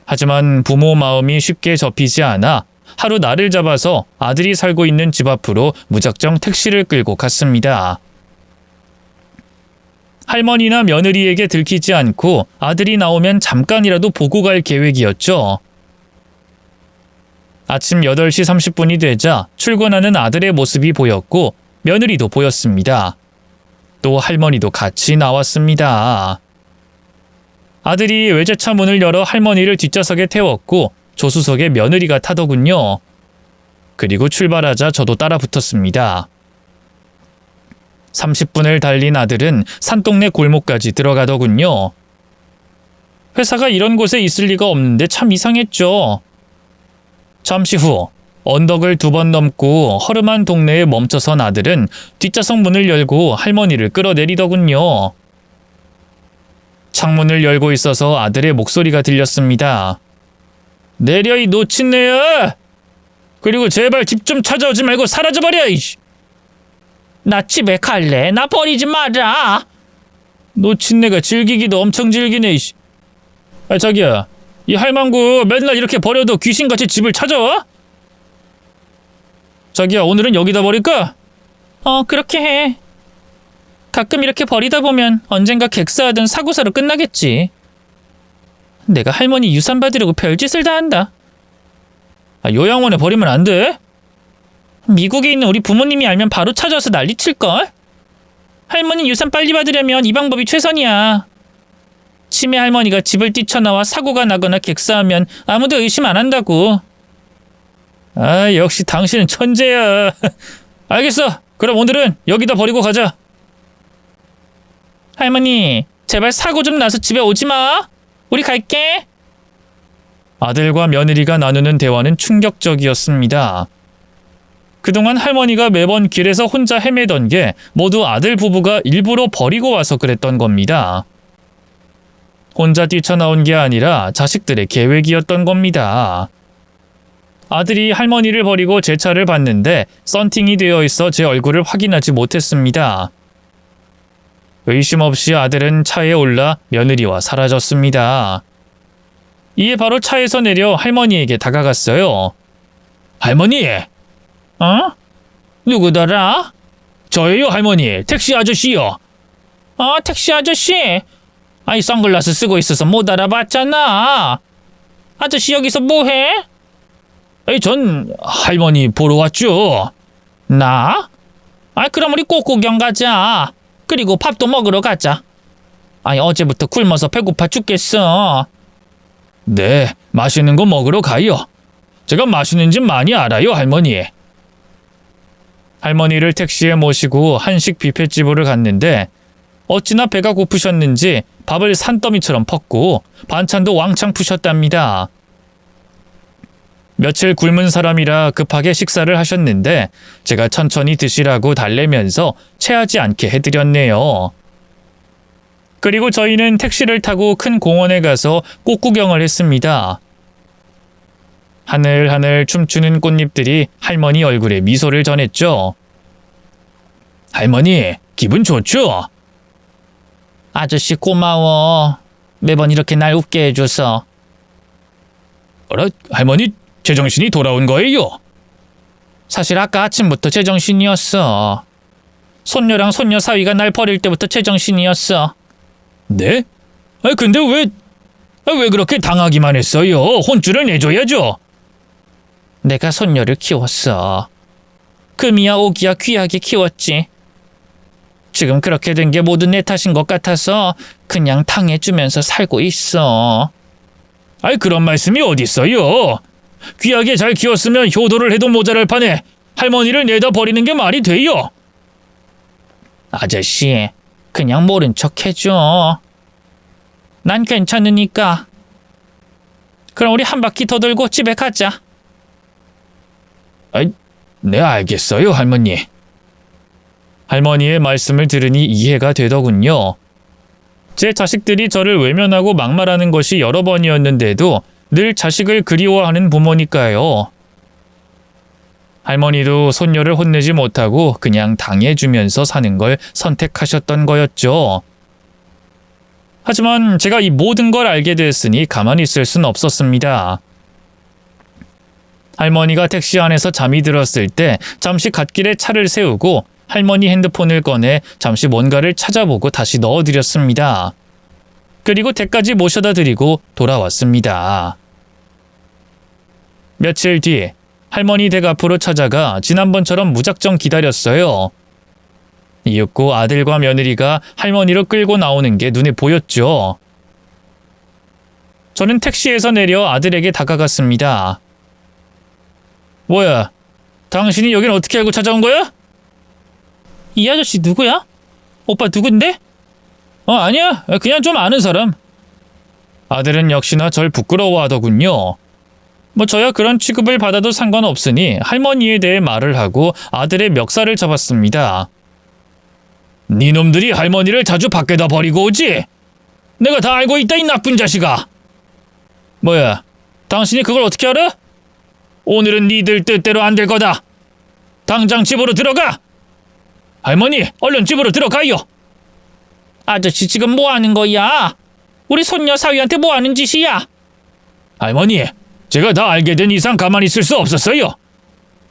하지만 부모 마음이 쉽게 접히지 않아 하루 날을 잡아서 아들이 살고 있는 집 앞으로 무작정 택시를 끌고 갔습니다. 할머니나 며느리에게 들키지 않고 아들이 나오면 잠깐이라도 보고 갈 계획이었죠. 아침 8시 30분이 되자 출근하는 아들의 모습이 보였고 며느리도 보였습니다. 또 할머니도 같이 나왔습니다. 아들이 외제차 문을 열어 할머니를 뒷좌석에 태웠고 조수석에 며느리가 타더군요. 그리고 출발하자 저도 따라 붙었습니다. 30분을 달린 아들은 산동네 골목까지 들어가더군요. 회사가 이런 곳에 있을 리가 없는데 참 이상했죠. 잠시 후 언덕을 2번 넘고 허름한 동네에 멈춰선 아들은 뒷좌석 문을 열고 할머니를 끌어내리더군요. 창문을 열고 있어서 아들의 목소리가 들렸습니다. 내려 이 노친네야! 그리고 제발 집 좀 찾아오지 말고 사라져버려! 이씨. 나 집에 갈래. 나 버리지 마라. 노친네가 즐기기도 엄청 즐기네. 이씨. 자기야, 이 할망구 맨날 이렇게 버려도 귀신같이 집을 찾아와? 자기야, 오늘은 여기다 버릴까? 그렇게 해. 가끔 이렇게 버리다 보면 언젠가 객사하든 사고사로 끝나겠지. 내가 할머니 유산 받으려고 별짓을 다 한다. 요양원에 버리면 안 돼? 미국에 있는 우리 부모님이 알면 바로 찾아와서 난리칠걸? 할머니 유산 빨리 받으려면 이 방법이 최선이야. 아침에 할머니가 집을 뛰쳐나와 사고가 나거나 객사하면 아무도 의심 안 한다고. 아, 역시 당신은 천재야. 알겠어. 그럼 오늘은 여기다 버리고 가자. 할머니, 제발 사고 좀 나서 집에 오지 마. 우리 갈게. 아들과 며느리가 나누는 대화는 충격적이었습니다. 그동안 할머니가 매번 길에서 혼자 헤매던 게 모두 아들 부부가 일부러 버리고 와서 그랬던 겁니다. 혼자 뛰쳐나온 게 아니라 자식들의 계획이었던 겁니다. 아들이 할머니를 버리고 제 차를 봤는데 썬팅이 되어 있어 제 얼굴을 확인하지 못했습니다. 의심 없이 아들은 차에 올라 며느리와 사라졌습니다. 이에 바로 차에서 내려 할머니에게 다가갔어요. 할머니! 어? 누구더라? 저예요, 할머니. 택시 아저씨요. 아, 택시 아저씨? 아이, 선글라스 쓰고 있어서 못 알아봤잖아. 아저씨 여기서 뭐해? 에이, 전 할머니 보러 왔죠. 나? 아, 그럼 우리 꽃구경 가자. 그리고 밥도 먹으러 가자. 아니, 어제부터 굶어서 배고파 죽겠어. 네, 맛있는 거 먹으러 가요. 제가 맛있는 집 많이 알아요, 할머니. 할머니를 택시에 모시고 한식 뷔페집으로 갔는데 어찌나 배가 고프셨는지 밥을 산더미처럼 퍼고 반찬도 왕창 푸셨답니다. 며칠 굶은 사람이라 급하게 식사를 하셨는데 제가 천천히 드시라고 달래면서 체하지 않게 해드렸네요. 그리고 저희는 택시를 타고 큰 공원에 가서 꽃구경을 했습니다. 하늘하늘 춤추는 꽃잎들이 할머니 얼굴에 미소를 전했죠. 할머니, 기분 좋죠? 아저씨 고마워. 매번 이렇게 날 웃게 해줘서. 어라, 할머니 제정신이 돌아온 거예요? 사실 아까 아침부터 제정신이었어. 손녀랑 손녀 사위가 날 버릴 때부터 제정신이었어. 네? 근데 왜 그렇게 당하기만 했어요? 혼쭐을 내줘야죠. 내가 손녀를 키웠어. 금이야 오기야 귀하게 키웠지. 지금 그렇게 된 게 모두 내 탓인 것 같아서 그냥 당해주면서 살고 있어. 아이, 그런 말씀이 어딨어요? 귀하게 잘 키웠으면 효도를 해도 모자랄 판에 할머니를 내다 버리는 게 말이 돼요? 아저씨, 그냥 모른 척 해줘. 난 괜찮으니까. 그럼 우리 한 바퀴 더 돌고 집에 가자. 네, 알겠어요, 할머니. 할머니의 말씀을 들으니 이해가 되더군요. 제 자식들이 저를 외면하고 막말하는 것이 여러 번이었는데도 늘 자식을 그리워하는 부모니까요. 할머니도 손녀를 혼내지 못하고 그냥 당해주면서 사는 걸 선택하셨던 거였죠. 하지만 제가 이 모든 걸 알게 됐으니 가만히 있을 순 없었습니다. 할머니가 택시 안에서 잠이 들었을 때 잠시 갓길에 차를 세우고 할머니 핸드폰을 꺼내 잠시 뭔가를 찾아보고 다시 넣어드렸습니다. 그리고 댁까지 모셔다 드리고 돌아왔습니다. 며칠 뒤 할머니 댁 앞으로 찾아가 지난번처럼 무작정 기다렸어요. 이윽고 아들과 며느리가 할머니를 끌고 나오는 게 눈에 보였죠. 저는 택시에서 내려 아들에게 다가갔습니다. 뭐야? 당신이 여긴 어떻게 알고 찾아온 거야? 이 아저씨 누구야? 오빠 누군데? 아니야. 그냥 좀 아는 사람. 아들은 역시나 절 부끄러워하더군요. 저야 그런 취급을 받아도 상관없으니 할머니에 대해 말을 하고 아들의 멱살을 잡았습니다. 니놈들이 할머니를 자주 밖에다 버리고 오지? 내가 다 알고 있다, 이 나쁜 자식아. 뭐야? 당신이 그걸 어떻게 알아? 오늘은 니들 뜻대로 안 될 거다. 당장 집으로 들어가. 할머니, 얼른 집으로 들어가요. 아저씨 지금 뭐 하는 거야? 우리 손녀 사위한테 뭐 하는 짓이야? 할머니, 제가 다 알게 된 이상 가만히 있을 수 없었어요.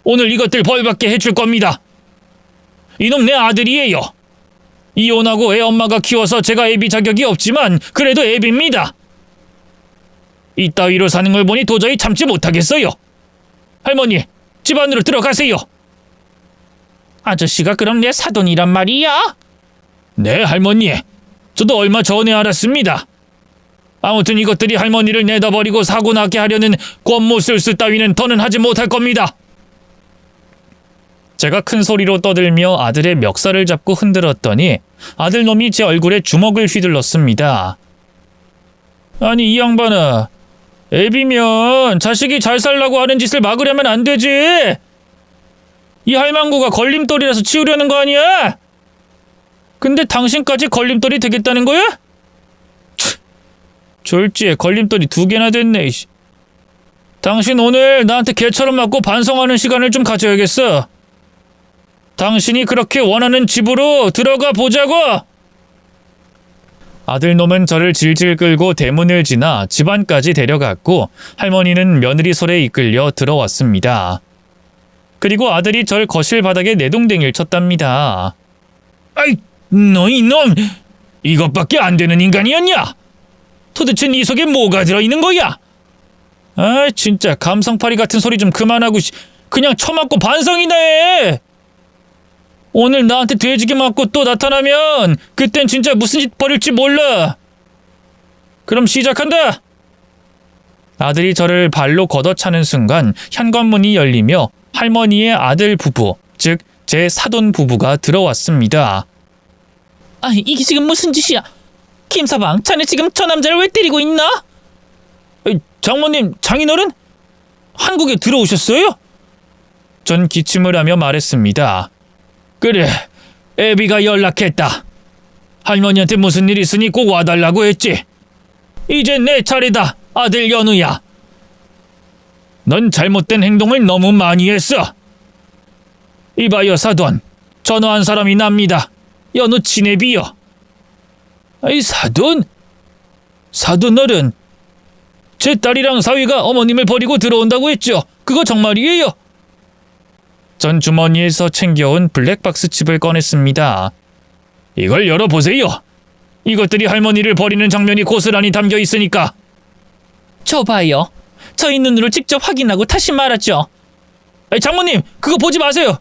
오늘 이것들 벌받게 해줄 겁니다. 이놈 내 아들이에요. 이혼하고 애 엄마가 키워서 제가 애비 자격이 없지만 그래도 애비입니다. 이따위로 사는 걸 보니 도저히 참지 못하겠어요. 할머니, 집 안으로 들어가세요. 아저씨가 그럼 내 사돈이란 말이야? 네, 할머니. 저도 얼마 전에 알았습니다. 아무튼 이것들이 할머니를 내다버리고 사고 나게 하려는 권모술수 따위는 더는 하지 못할 겁니다. 제가 큰 소리로 떠들며 아들의 멱살을 잡고 흔들었더니 아들놈이 제 얼굴에 주먹을 휘둘렀습니다. 아니 이 양반아, 애비면 자식이 잘 살라고 하는 짓을 막으려면 안 되지. 이 할망구가 걸림돌이라서 치우려는 거 아니야? 근데 당신까지 걸림돌이 되겠다는 거야? 졸지에 걸림돌이 2개나 됐네. 당신 오늘 나한테 개처럼 맞고 반성하는 시간을 좀 가져야겠어. 당신이 그렇게 원하는 집으로 들어가 보자고. 아들놈은 저를 질질 끌고 대문을 지나 집 안까지 데려갔고 할머니는 며느리 손에 이끌려 들어왔습니다. 그리고 아들이 절 거실 바닥에 내동댕이를 쳤답니다. 아이, 너 이놈! 이것밖에 안 되는 인간이었냐? 도대체 네 속에 뭐가 들어있는 거야? 아, 진짜 감성파리 같은 소리 좀 그만하고 그냥 쳐맞고 반성이나 해! 오늘 나한테 돼지게 맞고 또 나타나면 그땐 진짜 무슨 짓 벌일지 몰라. 그럼 시작한다. 아들이 저를 발로 걷어차는 순간 현관문이 열리며 할머니의 아들 부부, 즉 제 사돈 부부가 들어왔습니다. 아, 이게 지금 무슨 짓이야? 김서방, 자네 지금 저 남자를 왜 때리고 있나? 장모님, 장인어른? 한국에 들어오셨어요? 전 기침을 하며 말했습니다. 그래, 애비가 연락했다. 할머니한테 무슨 일 있으니 꼭 와달라고 했지. 이제 내 차례다, 아들 연우야. 넌 잘못된 행동을 너무 많이 했어. 이봐요 사돈, 전화한 사람이 납니다. 연우 친애비요. 아이 사돈? 사돈 어른, 제 딸이랑 사위가 어머님을 버리고 들어온다고 했죠. 그거 정말이에요? 전 주머니에서 챙겨온 블랙박스 칩을 꺼냈습니다. 이걸 열어보세요. 이것들이 할머니를 버리는 장면이 고스란히 담겨 있으니까. 저 봐요. 저희 눈으로 직접 확인하고 다시 말하죠. 장모님, 그거 보지 마세요.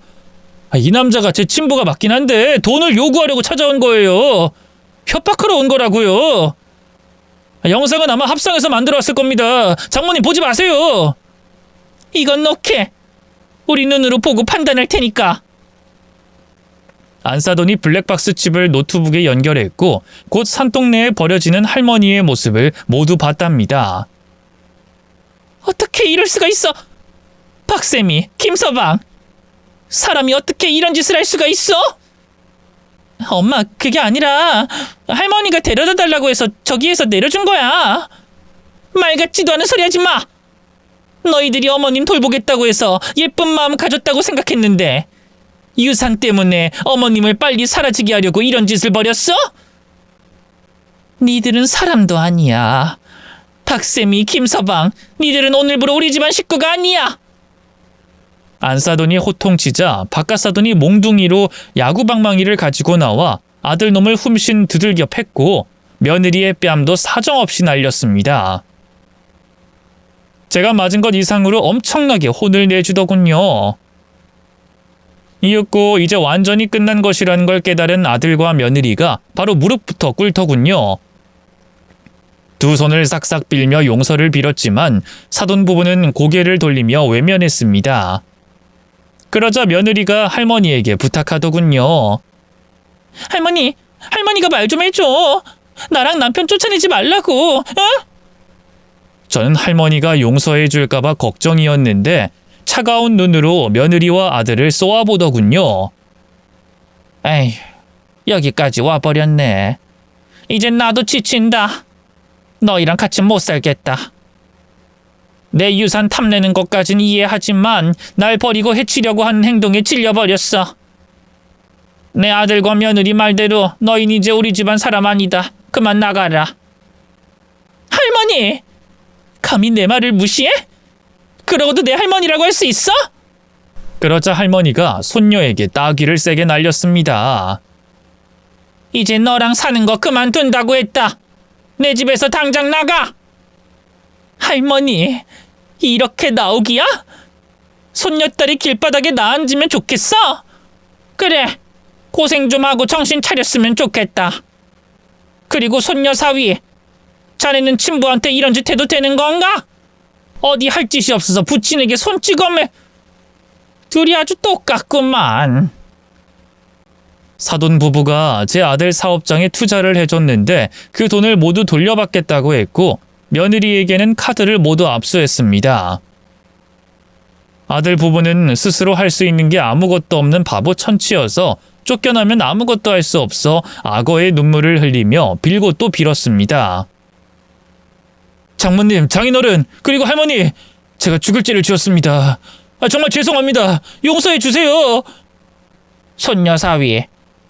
이 남자가 제 친부가 맞긴 한데 돈을 요구하려고 찾아온 거예요. 협박하러 온 거라고요. 영상은 아마 합성해서 만들어 왔을 겁니다. 장모님 보지 마세요. 이건 오케이. 우리 눈으로 보고 판단할 테니까. 안사돈이 블랙박스 칩을 노트북에 연결했고 곧 산동네에 버려지는 할머니의 모습을 모두 봤답니다. 어떻게 이럴 수가 있어? 박쌤이, 김서방, 사람이 어떻게 이런 짓을 할 수가 있어? 엄마, 그게 아니라 할머니가 데려다 달라고 해서 저기에서 내려준 거야. 말 같지도 않은 소리 하지 마. 너희들이 어머님 돌보겠다고 해서 예쁜 마음 가졌다고 생각했는데 유산 때문에 어머님을 빨리 사라지게 하려고 이런 짓을 벌였어? 니들은 사람도 아니야. 박쌤이, 김서방, 니들은 오늘부로 우리 집안 식구가 아니야. 안사돈이 호통치자 바깥사돈이 몽둥이로 야구방망이를 가지고 나와 아들놈을 훔신 두들겨 팼고 며느리의 뺨도 사정없이 날렸습니다. 제가 맞은 것 이상으로 엄청나게 혼을 내주더군요. 이윽고 이제 완전히 끝난 것이라는 걸 깨달은 아들과 며느리가 바로 무릎부터 꿇더군요. 두 손을 싹싹 빌며 용서를 빌었지만 사돈 부부는 고개를 돌리며 외면했습니다. 그러자 며느리가 할머니에게 부탁하더군요. 할머니, 할머니가 말 좀 해줘. 나랑 남편 쫓아내지 말라고. 어? 저는 할머니가 용서해 줄까봐 걱정이었는데 차가운 눈으로 며느리와 아들을 쏘아보더군요. 에이, 여기까지 와버렸네. 이젠 나도 지친다. 너희랑 같이 못 살겠다. 내 유산 탐내는 것까진 이해하지만 날 버리고 해치려고 하는 행동에 질려버렸어. 내 아들과 며느리 말대로 너희는 이제 우리 집안 사람 아니다. 그만 나가라. 할머니! 감히 내 말을 무시해? 그러고도 내 할머니라고 할 수 있어? 그러자 할머니가 손녀에게 따귀를 세게 날렸습니다. 이제 너랑 사는 거 그만둔다고 했다. 내 집에서 당장 나가! 할머니, 이렇게 나오기야? 손녀딸이 길바닥에 나앉으면 좋겠어? 그래, 고생 좀 하고 정신 차렸으면 좋겠다. 그리고 손녀 사위, 자네는 친부한테 이런 짓 해도 되는 건가? 어디 할 짓이 없어서 부친에게 손찌검에. 둘이 아주 똑같구만. 사돈 부부가 제 아들 사업장에 투자를 해줬는데 그 돈을 모두 돌려받겠다고 했고 며느리에게는 카드를 모두 압수했습니다. 아들 부부는 스스로 할 수 있는 게 아무것도 없는 바보 천치여서 쫓겨나면 아무것도 할 수 없어 악어의 눈물을 흘리며 빌고 또 빌었습니다. 장모님, 장인어른, 그리고 할머니, 제가 죽을 죄를 지었습니다. 정말 죄송합니다. 용서해 주세요. 손녀 사위,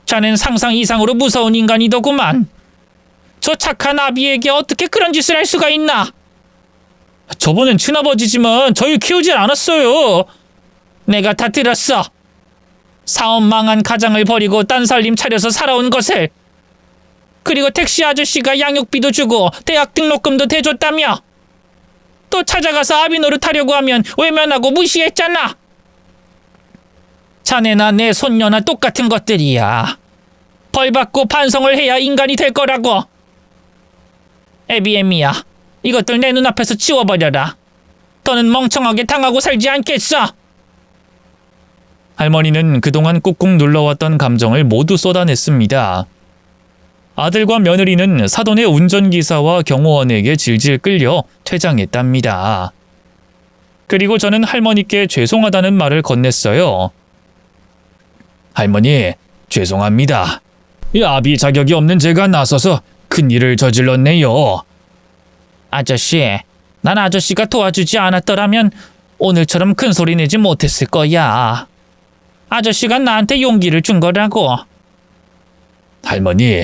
자넨 상상 이상으로 무서운 인간이더구만. 저 착한 아비에게 어떻게 그런 짓을 할 수가 있나? 저번엔 친아버지지만 저희 키우질 않았어요. 내가 다 들었어. 사업 망한 가장을 버리고 딴 살림 차려서 살아온 것을. 그리고 택시 아저씨가 양육비도 주고 대학 등록금도 대줬다며. 또 찾아가서 아비 노릇하려고 하면 외면하고 무시했잖아. 자네나 내 손녀나 똑같은 것들이야. 벌받고 반성을 해야 인간이 될 거라고. 애비애미야, 이것들 내 눈앞에서 치워버려라. 더는 멍청하게 당하고 살지 않겠어. 할머니는 그동안 꾹꾹 눌러왔던 감정을 모두 쏟아냈습니다. 아들과 며느리는 사돈의 운전기사와 경호원에게 질질 끌려 퇴장했답니다. 그리고 저는 할머니께 죄송하다는 말을 건넸어요. 할머니, 죄송합니다. 이 아비 자격이 없는 제가 나서서 큰일을 저질렀네요. 아저씨, 난 아저씨가 도와주지 않았더라면 오늘처럼 큰 소리 내지 못했을 거야. 아저씨가 나한테 용기를 준 거라고. 할머니,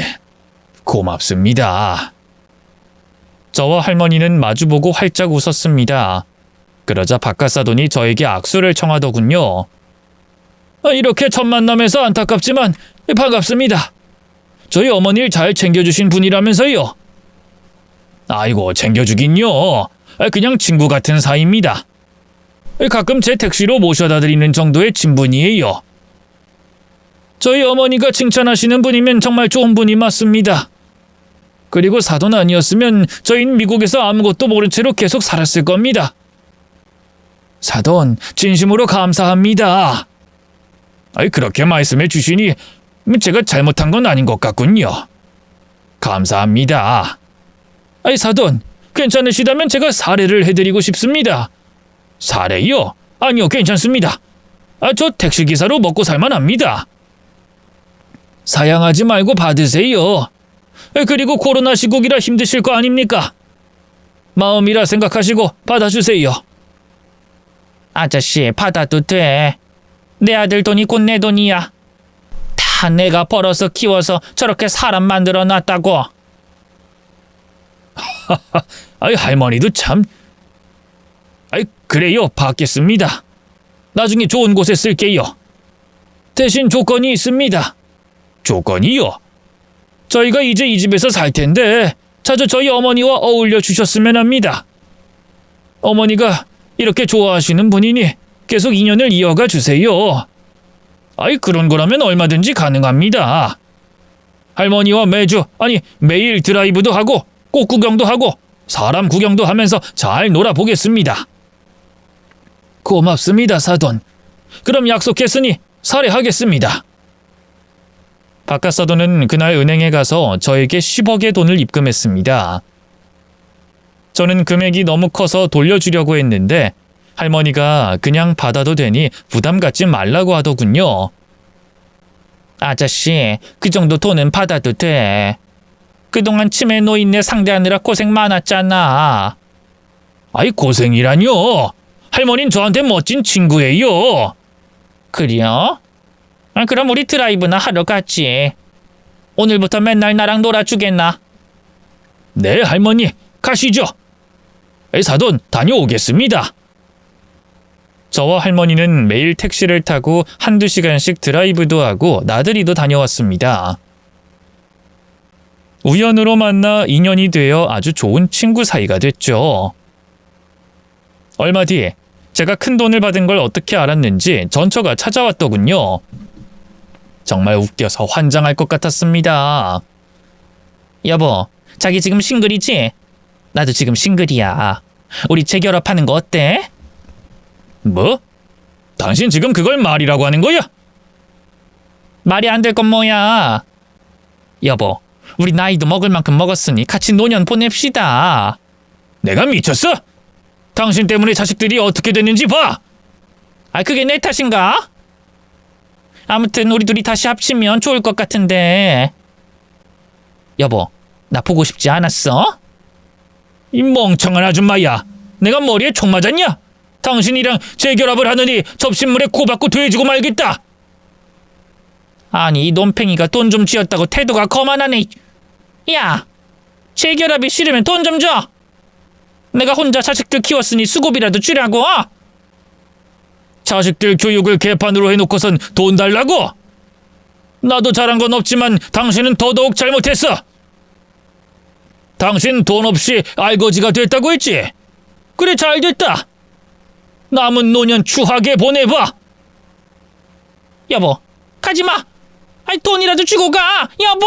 고맙습니다. 저와 할머니는 마주보고 활짝 웃었습니다. 그러자 바깥사돈이 저에게 악수를 청하더군요. 이렇게 첫 만남에서 안타깝지만 반갑습니다. 저희 어머니를 잘 챙겨주신 분이라면서요. 아이고, 챙겨주긴요. 그냥 친구 같은 사이입니다. 가끔 제 택시로 모셔다 드리는 정도의 친분이에요. 저희 어머니가 칭찬하시는 분이면 정말 좋은 분이 맞습니다. 그리고 사돈 아니었으면 저희는 미국에서 아무것도 모른 채로 계속 살았을 겁니다. 사돈, 진심으로 감사합니다. 그렇게 말씀해 주시니 제가 잘못한 건 아닌 것 같군요. 감사합니다. 사돈, 괜찮으시다면 제가 사례를 해드리고 싶습니다. 사례요? 아니요, 괜찮습니다. 저 택시기사로 먹고 살만합니다. 사양하지 말고 받으세요. 그리고 코로나 시국이라 힘드실 거 아닙니까? 마음이라 생각하시고 받아주세요. 아저씨, 받아도 돼. 내 아들 돈이 곧 내 돈이야. 다 내가 벌어서 키워서 저렇게 사람 만들어 놨다고. 할머니도 참. 그래요, 받겠습니다. 나중에 좋은 곳에 쓸게요. 대신 조건이 있습니다. 조건이요? 저희가 이제 이 집에서 살 텐데 자주 저희 어머니와 어울려 주셨으면 합니다. 어머니가 이렇게 좋아하시는 분이니 계속 인연을 이어가 주세요. 그런 거라면 얼마든지 가능합니다. 할머니와 매일 드라이브도 하고 꽃 구경도 하고 사람 구경도 하면서 잘 놀아보겠습니다. 고맙습니다, 사돈. 그럼 약속했으니 살해하겠습니다. 바깥사돈은 그날 은행에 가서 저에게 10억의 돈을 입금했습니다. 저는 금액이 너무 커서 돌려주려고 했는데 할머니가 그냥 받아도 되니 부담 갖지 말라고 하더군요. 아저씨, 그 정도 돈은 받아도 돼. 그동안 치매 노인네 상대하느라 고생 많았잖아. 고생이라뇨. 할머니는 저한테 멋진 친구예요. 그래요? 그럼 우리 드라이브나 하러 갔지. 오늘부터 맨날 나랑 놀아주겠나? 네, 할머니, 가시죠. 사돈, 다녀오겠습니다. 저와 할머니는 매일 택시를 타고 한두 시간씩 드라이브도 하고 나들이도 다녀왔습니다. 우연으로 만나 인연이 되어 아주 좋은 친구 사이가 됐죠. 얼마 뒤 제가 큰 돈을 받은 걸 어떻게 알았는지 전처가 찾아왔더군요. 정말 웃겨서 환장할 것 같았습니다. 여보, 자기 지금 싱글이지? 나도 지금 싱글이야. 우리 재결합하는 거 어때? 뭐? 당신 지금 그걸 말이라고 하는 거야? 말이 안 될 건 뭐야? 여보, 우리 나이도 먹을 만큼 먹었으니 같이 노년 보냅시다. 내가 미쳤어? 당신 때문에 자식들이 어떻게 됐는지 봐! 그게 내 탓인가? 아무튼 우리 둘이 다시 합치면 좋을 것 같은데. 여보, 나 보고 싶지 않았어? 이 멍청한 아줌마야. 내가 머리에 총 맞았냐? 당신이랑 재결합을 하느니 접신물에 코 박고 돼지고 말겠다. 아니, 이 논팽이가 돈 좀 쥐었다고 태도가 거만하네. 야, 재결합이 싫으면 돈 좀 줘. 내가 혼자 자식들 키웠으니 수고비라도 주라고. 자식들 교육을 개판으로 해놓고선 돈 달라고? 나도 잘한 건 없지만 당신은 더더욱 잘못했어. 당신 돈 없이 알거지가 됐다고 했지? 그래, 잘 됐다. 남은 노년 추하게 보내봐. 여보, 가지마. 돈이라도 주고 가, 여보.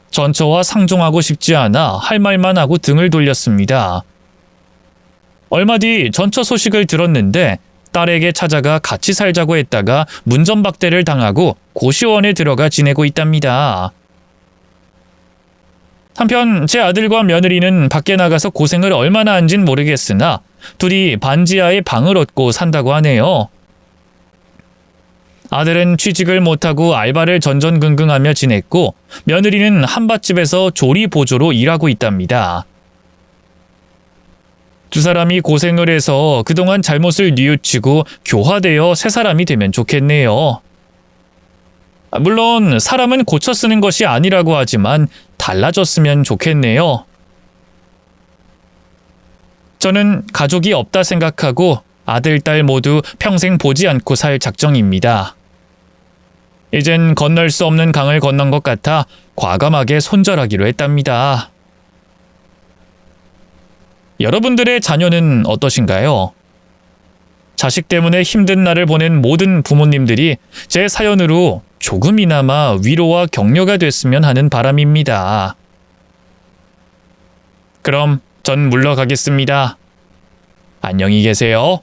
전처와 상종하고 싶지 않아 할 말만 하고 등을 돌렸습니다. 얼마 뒤 전처 소식을 들었는데 딸에게 찾아가 같이 살자고 했다가 문전박대를 당하고 고시원에 들어가 지내고 있답니다. 한편 제 아들과 며느리는 밖에 나가서 고생을 얼마나 한진 모르겠으나 둘이 반지하에 방을 얻고 산다고 하네요. 아들은 취직을 못하고 알바를 전전긍긍하며 지냈고 며느리는 한밭집에서 조리 보조로 일하고 있답니다. 두 사람이 고생을 해서 그동안 잘못을 뉘우치고 교화되어 새 사람이 되면 좋겠네요. 물론 사람은 고쳐 쓰는 것이 아니라고 하지만 달라졌으면 좋겠네요. 저는 가족이 없다 생각하고 아들, 딸 모두 평생 보지 않고 살 작정입니다. 이젠 건널 수 없는 강을 건넌 것 같아 과감하게 손절하기로 했답니다. 여러분들의 자녀는 어떠신가요? 자식 때문에 힘든 날을 보낸 모든 부모님들이 제 사연으로 조금이나마 위로와 격려가 됐으면 하는 바람입니다. 그럼 전 물러가겠습니다. 안녕히 계세요.